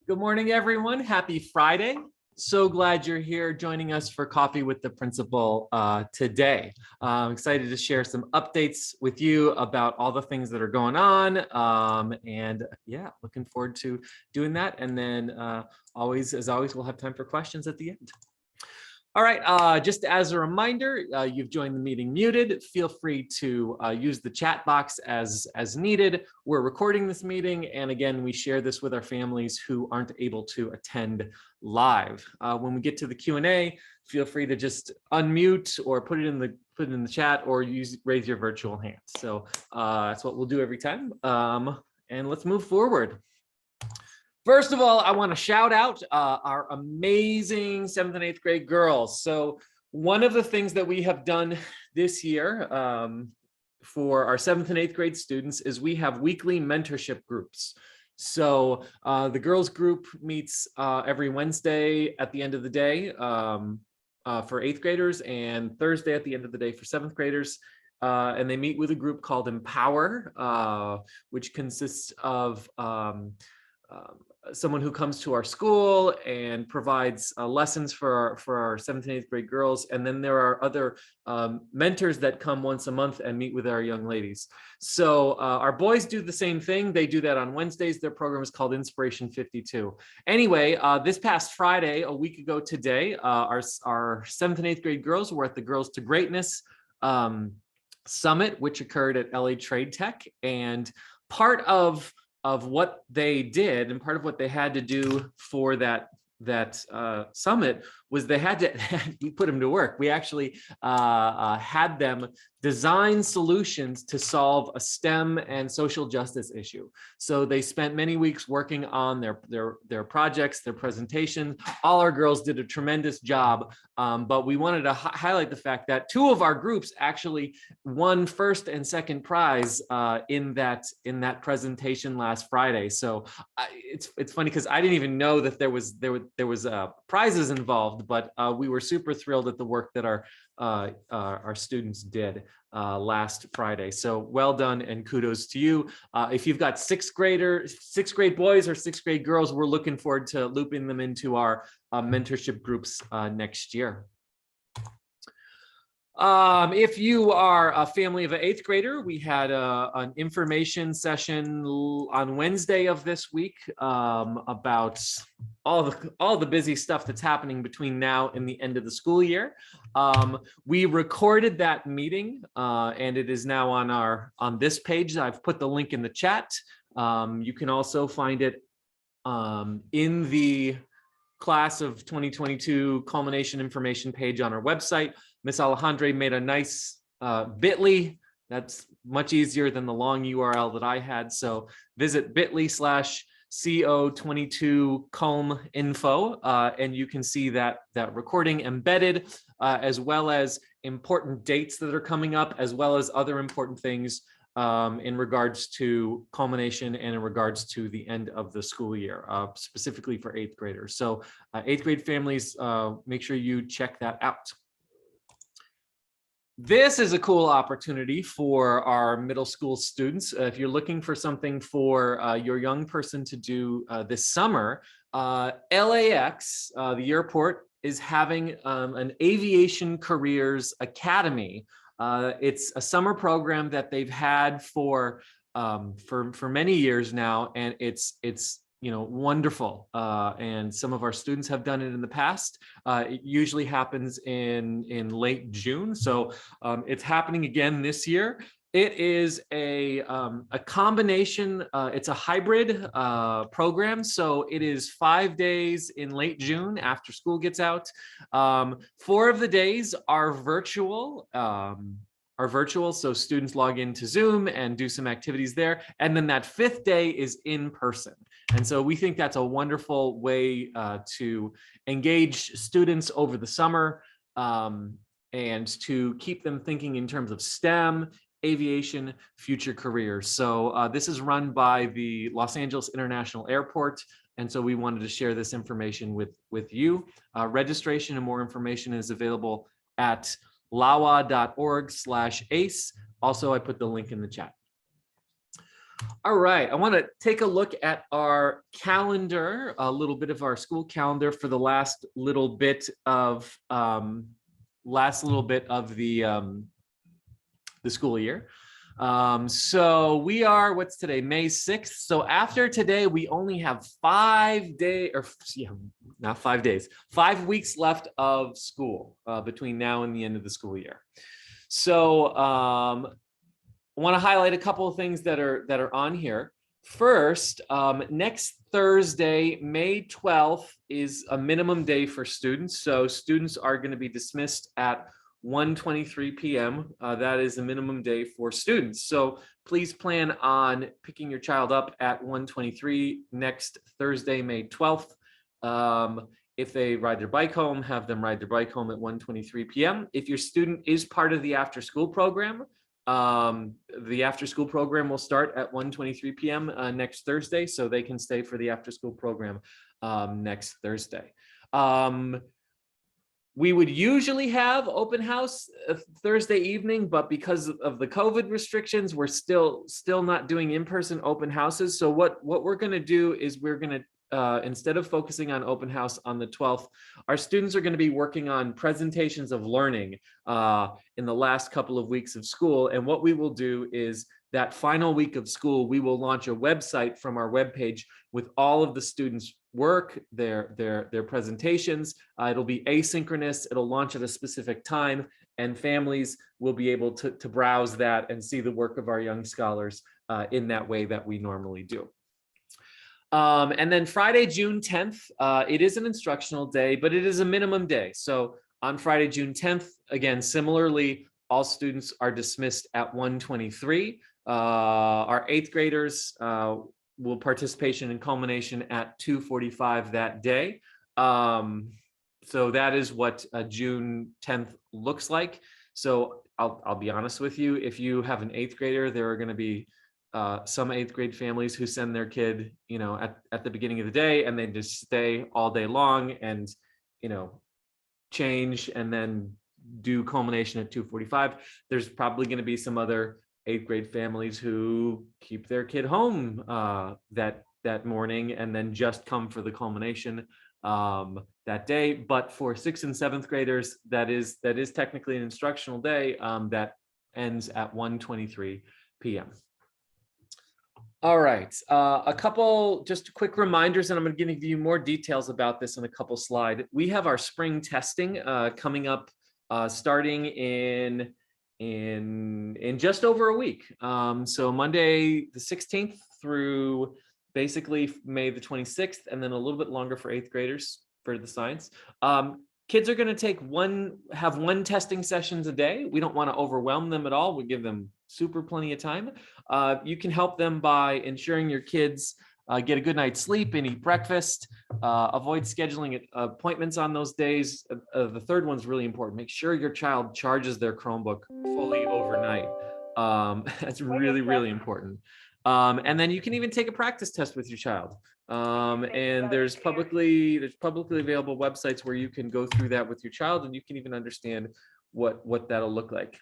Good morning, everyone. Happy Friday. So glad you're here joining us for Coffee with the Principal today. I'm excited to share some updates with you about all the things that are going on. And yeah, looking forward to doing that. And then as always, we'll have time for questions at the end. All right, just as a reminder, you've joined the meeting muted. Feel free to use the chat box as needed. We're recording this meeting, and again, we share this with our families who aren't able to attend live. When we get to the Q&A, feel free to just unmute or put it in the chat or raise your virtual hand. So that's what we'll do every time. And let's move forward. First of all, I want to shout out our amazing 7th and 8th grade girls. So one of the things that we have done this year for our 7th and 8th grade students is we have weekly mentorship groups. So the girls group meets every Wednesday at the end of the day for 8th graders and Thursday at the end of the day for 7th graders. And they meet with a group called Empower, which consists of someone who comes to our school and provides lessons for our 7th and 8th grade girls. And then there are other mentors that come once a month and meet with our young ladies. So our boys do the same thing. They do that on Wednesdays. Their program is called Inspiration 52. Anyway, this past Friday, a week ago today, our 7th and 8th grade girls were at the Girls to Greatness Summit, which occurred at LA Trade Tech. And part of what they did and part of what they had to do for that summit was they had to we put them to work. We actually had them design solutions to solve a STEM and social justice issue. So they spent many weeks working on their projects, their presentation. All our girls did a tremendous job, but we wanted to highlight the fact that 2 of our groups actually won first and second prize in that presentation last Friday. So it's funny because I didn't even know that there was prizes involved, but we were super thrilled at the work that our students did last Friday. So well done and kudos to you. If you've got 6th grade boys or 6th grade girls, we're looking forward to looping them into our mentorship groups next year. If you are a family of an 8th grader, we had an information session on Wednesday of this week about all the busy stuff that's happening between now and the end of the school year. We recorded that meeting and it is now on this page. I've put the link in the chat. You can also find it in the class of 2022 culmination information page on our website. Miss Alejandra made a nice bit.ly that's much easier than the long URL that I had. So visit bit.ly/CO22culminfo and you can see that recording embedded as well as important dates that are coming up, as well as other important things in regards to culmination and in regards to the end of the school year, specifically for 8th graders. So 8th grade families, make sure you check that out. This is a cool opportunity for our middle school students. If you're looking for something for your young person to do this summer, LAX, the airport, is having an Aviation Careers Academy. It's a summer program that they've had for many years now, and it's wonderful. And some of our students have done it in the past. It usually happens in late June. So it's happening again this year. It is a combination, it's a hybrid program. So it is 5 days in late June after school gets out. 4 of the days are virtual. So students log into Zoom and do some activities there. And then that 5th day is in person. And so we think that's a wonderful way to engage students over the summer and to keep them thinking in terms of STEM, aviation, future careers. So this is run by the Los Angeles International Airport. And so we wanted to share this information with you. Registration and more information is available at lawa.org/ACE. Also, I put the link in the chat. All right, I want to take a look at our calendar, a little bit of our school calendar for the last little bit of the school year. So we are, what's today, May 6th. So after today, we only have 5 days, or yeah, not 5 days, 5 weeks left of school between now and the end of the school year. So I want to highlight a couple of things that are on here. First, next Thursday, May 12th, is a minimum day for students. So students are going to be dismissed at 1:23 p.m. That is a minimum day for students. So please plan on picking your child up at 1:23 next Thursday, May 12th. If they ride their bike home, have them ride their bike home at 1:23 p.m. If your student is part of the after school program, the after school program will start at 1:23 p.m. Next Thursday, so they can stay for the after school program next Thursday. We would usually have open house Thursday evening, but because of the COVID restrictions, we're still not doing in-person open houses. So what we're going to do is we're going to instead of focusing on open house on the 12th, our students are going to be working on presentations of learning in the last couple of weeks of school. And what we will do is that final week of school, we will launch a website from our webpage with all of the students' work, their presentations. It'll be asynchronous. It'll launch at a specific time, and families will be able to browse that and see the work of our young scholars in that way that we normally do. And then Friday, June 10th, it is an instructional day, but it is a minimum day. So on Friday, June 10th, again, similarly, all students are dismissed at 1:23. Our 8th graders will participation and culmination at 2:45 that day. So that is what June 10th looks like. So I'll be honest with you, if you have an 8th grader, there are going to be some 8th grade families who send their kid, at the beginning of the day, and they just stay all day long and, change and then do culmination at 2:45. There's probably going to be some other 8th grade families who keep their kid home that morning and then just come for the culmination that day. But for 6th and 7th graders, that is technically an instructional day that ends at 1:23 p.m. All right, a couple just quick reminders, and I'm going to give you more details about this in a couple slides. We have our spring testing coming up, starting in just over a week. So Monday the 16th through basically May the 26th, and then a little bit longer for 8th graders for the science. Kids are going to have one testing sessions a day. We don't want to overwhelm them at all. We give them super plenty of time. You can help them by ensuring your kids get a good night's sleep and eat breakfast. Avoid scheduling appointments on those days. The third one's really important. Make sure your child charges their Chromebook fully overnight. That's really, really important. And then you can even take a practice test with your child. And there's publicly available websites where you can go through that with your child, and you can even understand what that'll look like.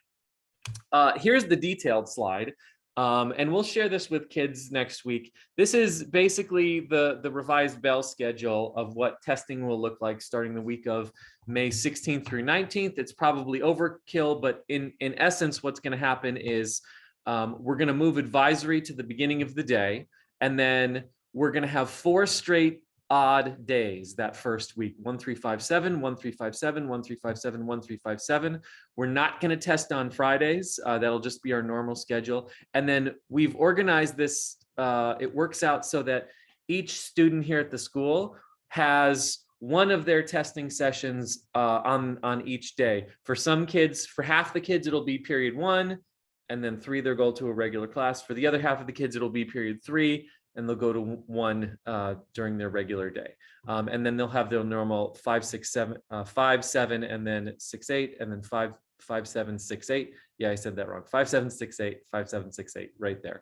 Here's the detailed slide. And we'll share this with kids next week. This is basically the revised bell schedule of what testing will look like starting the week of May 16th through 19th. It's probably overkill, but in essence, what's going to happen is we're going to move advisory to the beginning of the day, and then we're going to have 4 straight odd days that first week: 1357, 1357, 1357, 1357. We're not going to test on Fridays. That'll just be our normal schedule. And then we've organized this. It works out so that each student here at the school has one of their testing sessions on each day. For some kids, for half the kids, it'll be period 1, and then 3 they'll go to a regular class. For the other half of the kids, it'll be period 3, and they'll go to 1 during their regular day. And then they'll have their normal 5, 6, 7, 5, 7, and then 6, 8, and then 5, 5, 7, 6, 8. Yeah, I said that wrong. 5, 7, 6, 8, 5, 7, 6, 8, right there.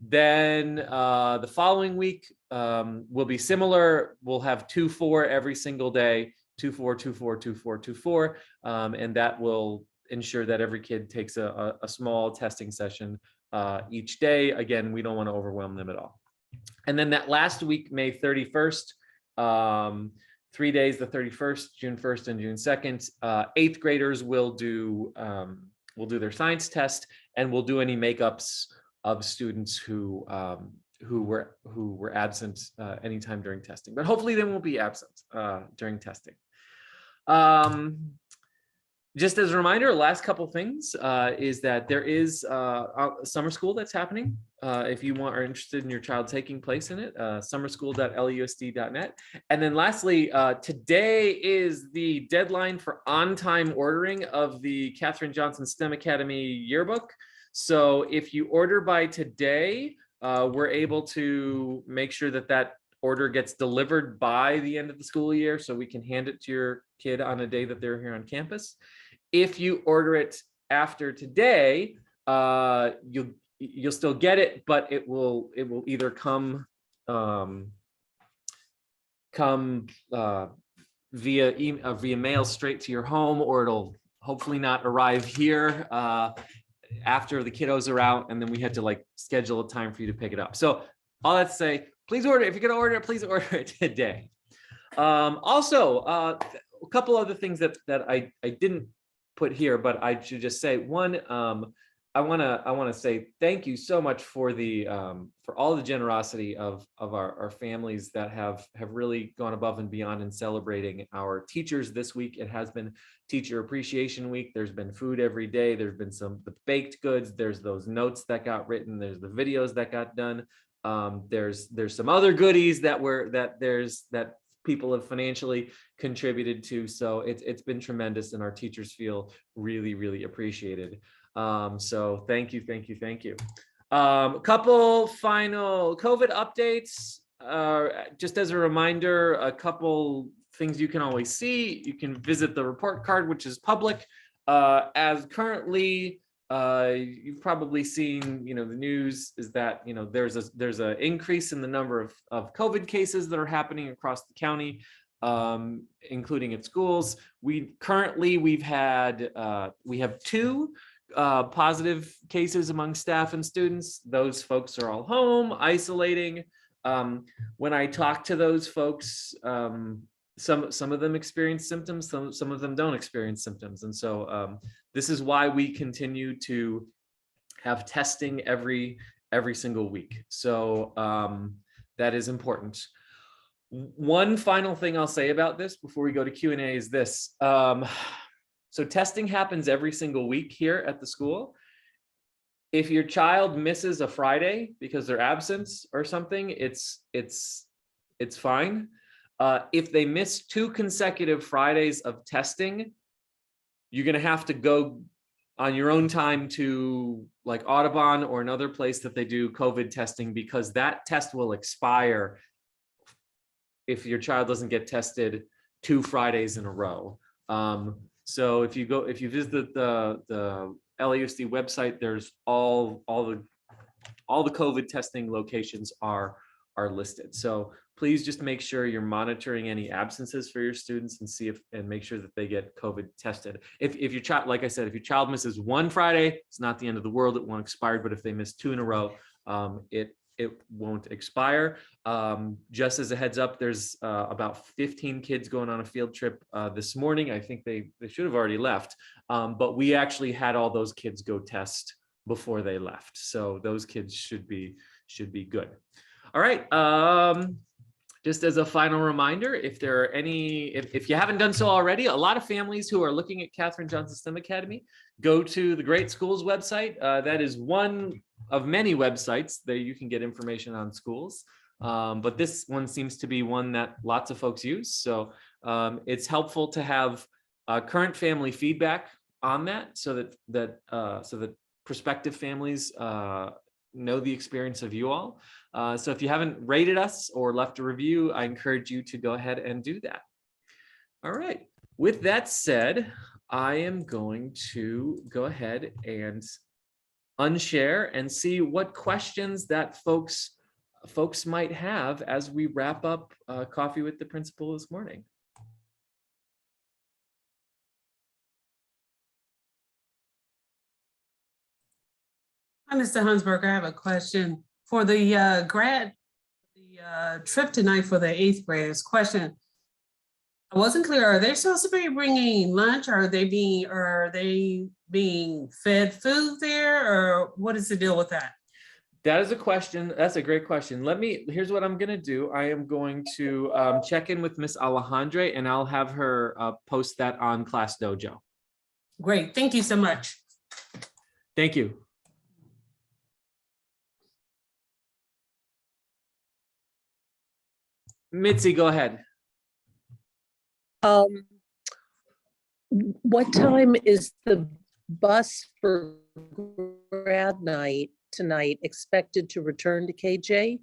Then the following week will be similar. We'll have 2, 4 every single day, 2, 4, 2, 4, 2, 4, 2, 4, and that will ensure that every kid takes a small testing session each day. Again, we don't want to overwhelm them at all. And then that last week, May 31st, 3 days, the 31st, June 1st, and June 2nd, 8th graders will do their science test, and we'll do any makeups of students who were absent anytime during testing. But hopefully they won't be absent during testing. Just as a reminder, last couple things is that there is a summer school that's happening. If you are interested in your child taking place in it, summerschool.lusd.net. And then lastly, today is the deadline for on-time ordering of the Katherine Johnson STEM Academy yearbook. So if you order by today, we're able to make sure that that order gets delivered by the end of the school year, so we can hand it to your kid on a day that they're here on campus. If you order it after today, you'll still get it, but it will either come via mail straight to your home, or it'll hopefully not arrive here after the kiddos are out, and then we had to like schedule a time for you to pick it up. So all that to say, please order it. If you're gonna order it, please order it today. Also, a couple other things that I didn't put here, but I should just say one. I want to say thank you so much for all the generosity of our families that have really gone above and beyond in celebrating our teachers this week. It has been Teacher Appreciation Week. There's been food every day. There's been some baked goods. There's those notes that got written. There's the videos that got done. There's some other goodies that people have financially contributed to. So it's been tremendous, and our teachers feel really, really appreciated. So thank you. A couple final COVID updates. Just as a reminder, a couple things you can always see. You can visit the report card, which is public. As currently, you've probably seen, the news is that, there's an increase in the number of COVID cases that are happening across the county, including at schools. We have 2 positive cases among staff and students. Those folks are all home, isolating. When I talk to those folks, some of them experience symptoms, some of them don't experience symptoms. And so this is why we continue to have testing every single week. So that is important. One final thing I'll say about this before we go to Q&A is this. So testing happens every single week here at the school. If your child misses a Friday because they're absent or something, it's fine. If they miss 2 consecutive Fridays of testing, you're going to have to go on your own time to like Audubon or another place that they do COVID testing, because that test will expire if your child doesn't get tested 2 Fridays in a row. So if you visit the LAUSD website, there's all the COVID testing locations are listed. So please just make sure you're monitoring any absences for your students and make sure that they get COVID tested. If your child, like I said, if your child misses 1 Friday, it's not the end of the world. It won't expire. But if they miss 2 in a row, it won't expire. Just as a heads up, there's about 15 kids going on a field trip this morning. I think they should have already left, but we actually had all those kids go test before they left. So those kids should be good. All right. Just as a final reminder, if you haven't done so already, a lot of families who are looking at Katherine Johnson STEM Academy, go to the Great Schools website. That is one of many websites that you can get information on schools. But this one seems to be one that lots of folks use. So it's helpful to have current family feedback on that, so that prospective families know the experience of you all. So if you haven't rated us or left a review, I encourage you to go ahead and do that. All right. With that said, I am going to go ahead and unshare and see what questions that folks might have as we wrap up Coffee with the Principal this morning. Hi, Mr. Hunsberg. I have a question for the trip tonight for the 8th graders. Question. I wasn't clear. Are they supposed to be bringing lunch? Are they being fed food there, or what is the deal with that? That is a question. That's a great question. Here's what I'm going to do. I am going to check in with Miss Alejandra, and I'll have her post that on Class Dojo. Great. Thank you so much. Thank you. Mitzi, go ahead. What time is the bus for Grad Nite tonight expected to return to KJ?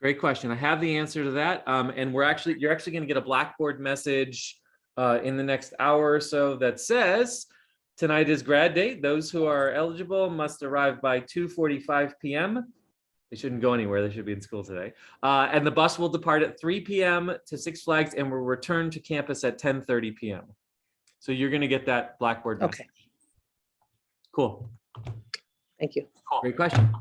Great question. I have the answer to that. And you're actually going to get a Blackboard message in the next hour or so that says, tonight is grad date. Those who are eligible must arrive by 2:45 p.m. They shouldn't go anywhere. They should be in school today. And the bus will depart at 3 p.m. to Six Flags and will return to campus at 10:30 p.m. So you're going to get that Blackboard message. Okay. Cool. Thank you. Great question.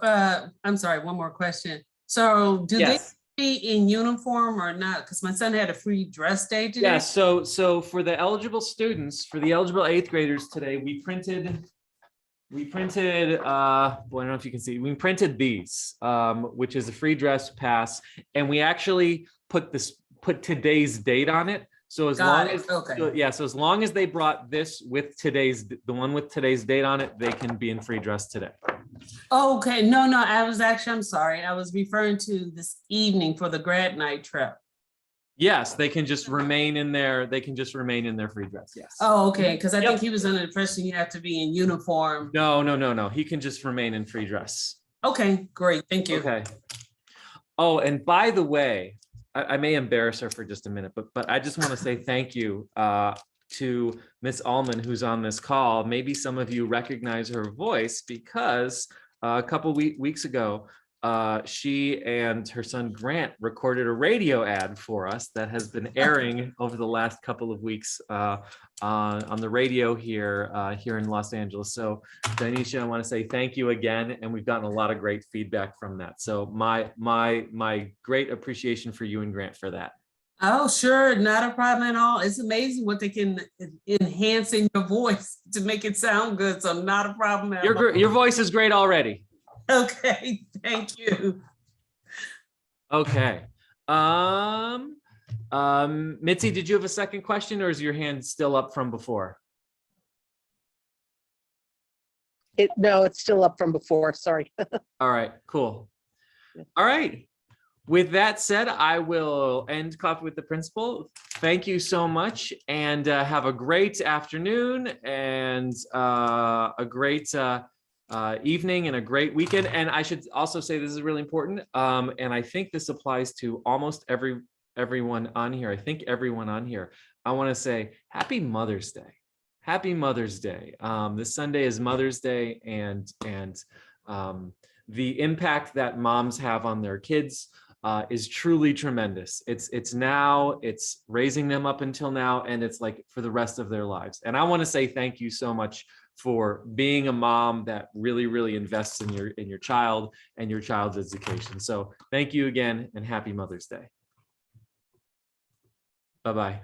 I'm sorry, one more question. So do Yes. they be in uniform or not? Because my son had a free dress day today. Yeah, so for the eligible students, for the eligible 8th graders today, we printed, boy, I don't know if you can see, we printed these, which is a free dress pass. And we actually put today's date on it. So as long as they brought this with the one with today's date on it, they can be in free dress today. Okay, no, I'm sorry. I was referring to this evening for the Grad Nite trip. Yes, they can just remain in their free dress. Yes. Oh, okay, because I think he was under the impression you have to be in uniform. No. He can just remain in free dress. Okay, great. Thank you. Okay. Oh, and by the way, I may embarrass her for just a minute, but I just want to say thank you to Miss Allman, who's on this call. Maybe some of you recognize her voice because a couple weeks ago, she and her son Grant recorded a radio ad for us that has been airing over the last couple of weeks on the radio here in Los Angeles. So Danisha, I want to say thank you again, and we've gotten a lot of great feedback from that. So my great appreciation for you and Grant for that. Oh, sure, not a problem at all. It's amazing what they can enhance in your voice to make it sound good. So not a problem at all. Your voice is great already. Okay, thank you. Okay. Mitzi, did you have a second question, or is your hand still up from before? No, it's still up from before. Sorry. All right, cool. All right. With that said, I will end Coffee with the Principal. Thank you so much, and have a great afternoon and a great evening and a great weekend. And I should also say this is really important, and I think this applies to almost everyone on here. I think everyone on here. I want to say Happy Mother's Day. Happy Mother's Day. This Sunday is Mother's Day, and the impact that moms have on their kids is truly tremendous. It's raising them up until now, and it's like for the rest of their lives. And I want to say thank you so much for being a mom that really invests in your child and your child's education. So thank you again, and Happy Mother's Day. Bye-bye.